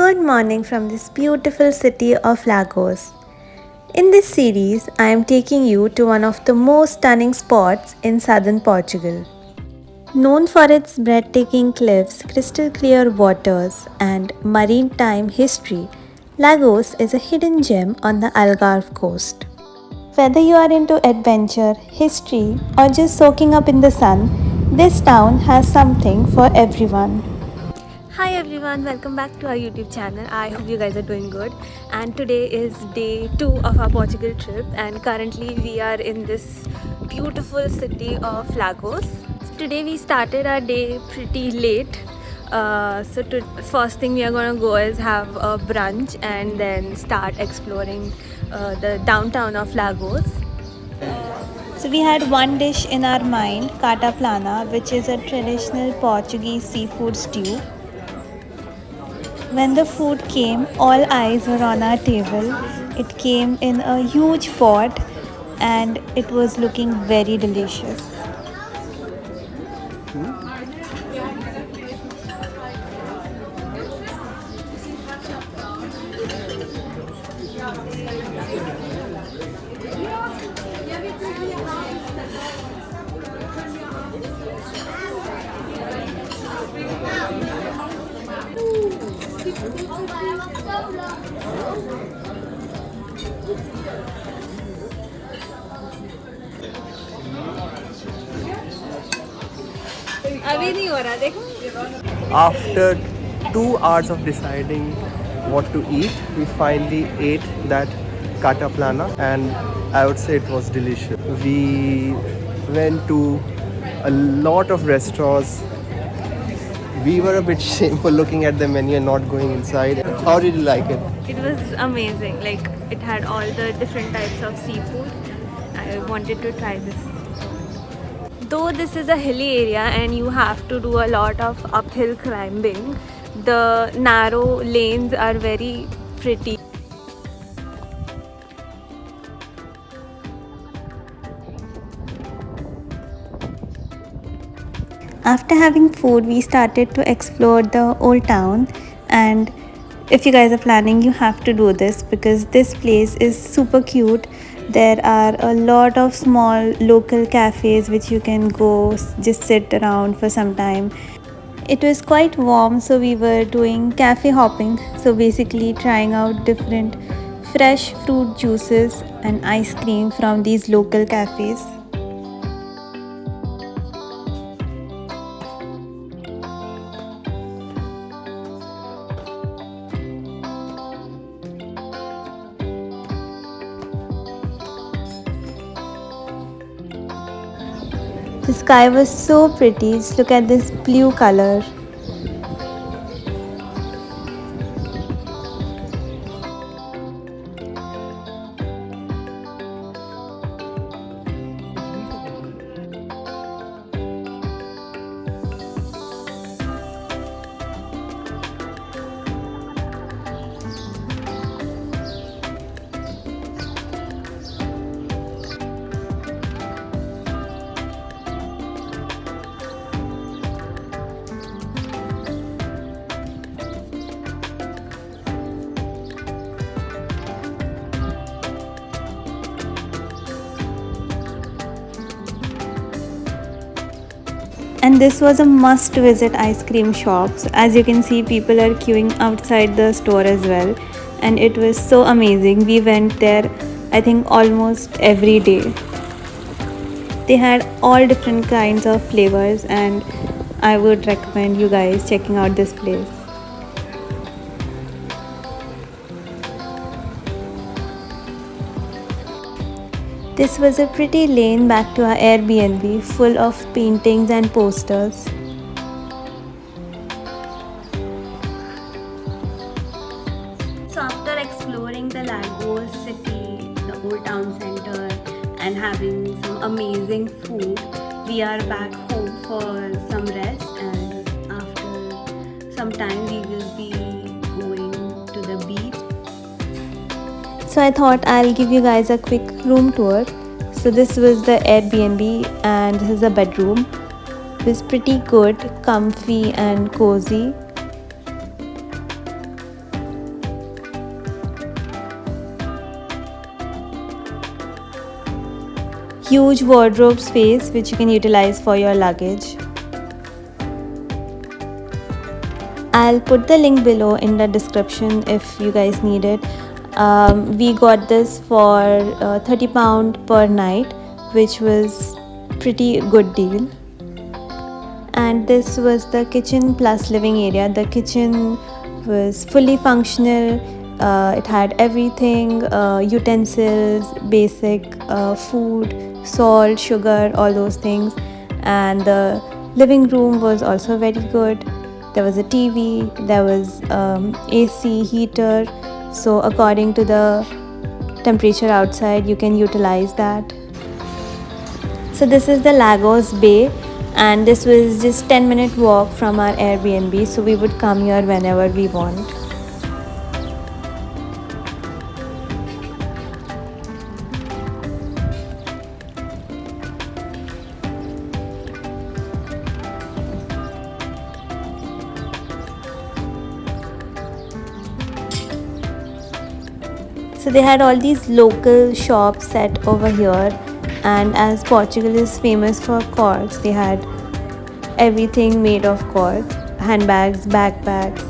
Good morning from this beautiful city of Lagos. In this series, I am taking you to one of the most stunning spots in southern Portugal. Known for its breathtaking cliffs, crystal clear waters, and maritime history, Lagos is a hidden gem on the Algarve coast. Whether you are into adventure, history, or just soaking up in the sun, this town has something for everyone. Hi everyone, welcome back to our YouTube channel. I hope you guys are doing good. And today is day 2 of our Portugal trip, and currently we are in this beautiful city of Lagos. Today we started our day pretty late. First thing we are gonna go is have a brunch and then start exploring the downtown of Lagos. So we had one dish in our mind, Cata Plana, which is a traditional Portuguese seafood stew. When the food came, all eyes were on our table. It came in a huge pot and it was looking very delicious. अभी नहीं हो रहा देखो. After 2 hours of deciding what to eat, we finally ate that kata plana, and I would say it was delicious. We went to a lot of restaurants. We were a bit shameful looking at the menu and not going inside. How did you like it? It was amazing. Like it had all the different types of seafood. I wanted to try this. Though this is a hilly area and you have to do a lot of uphill climbing, the narrow lanes are very pretty. After having food, we started to explore the old town, and if you guys are planning, you have to do this because this place is super cute. There are a lot of small local cafes which you can go just sit around for some time. It was quite warm, so we were doing cafe hopping, so basically trying out different fresh fruit juices and ice cream from these local cafes. The sky was so pretty. Just look at this blue color. And this was a must visit ice cream shop. So as you can see, people are queuing outside the store as well, and it was so amazing. We went there I think almost every day. They had all different kinds of flavors, and I would recommend you guys checking out this place. This was a pretty lane back to our Airbnb, full of paintings and posters. So after exploring the Lagos city, the old town center, and having some amazing food, we are back home for some rest, and after some time we will be going to the beach. So I thought I'll give you guys a quick room tour. So this was the Airbnb and this is a bedroom. It was pretty good, comfy and cozy. huge wardrobe space which you can utilize for your luggage. I'll put the link below in the description if you guys need it. We got this for £30 per night, which was pretty good deal. And this was the kitchen plus living area. The kitchen was fully functional. It had everything, utensils, basic food, salt, sugar, all those things. And the living room was also very good. There was a TV, there was AC, heater. So according to the temperature outside, you can utilize that. So this is the Lagos Bay, and this was just 10-minute walk from our Airbnb, so we would come here whenever we want. So they had all these local shops set over here, and as Portugal is famous for corks, they had everything made of cork, handbags, backpacks.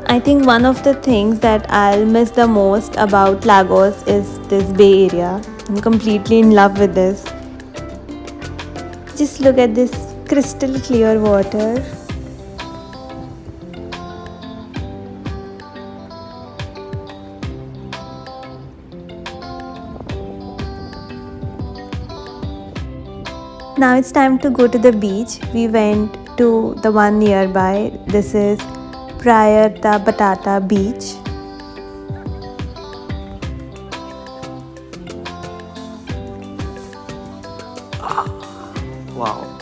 I think one of the things that I'll miss the most about Lagos is this bay area. I'm completely in love with this. Just look at this crystal clear water. Now it's time to go to the beach. We went to the one nearby. This is Praia da Batata Beach. Wow.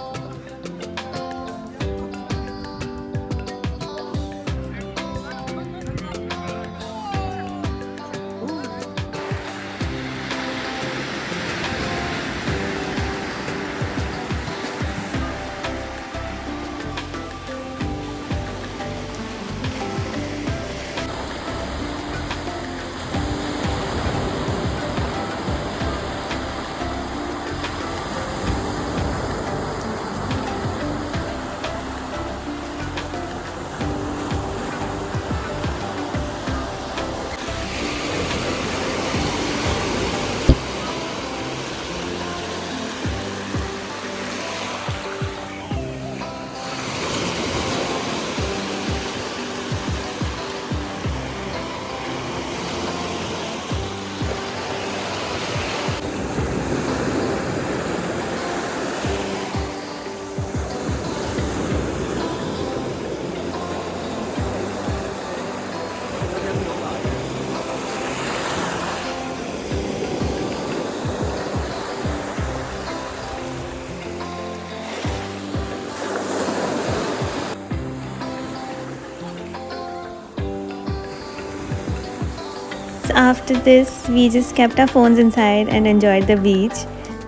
So after this, we just kept our phones inside and enjoyed the beach.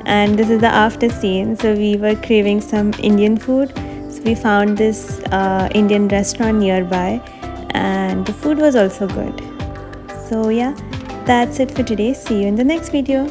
And this is the after scene. So we were craving some Indian food. So we found this Indian restaurant nearby, and the food was also good. So yeah, that's it for today. See you in the next video.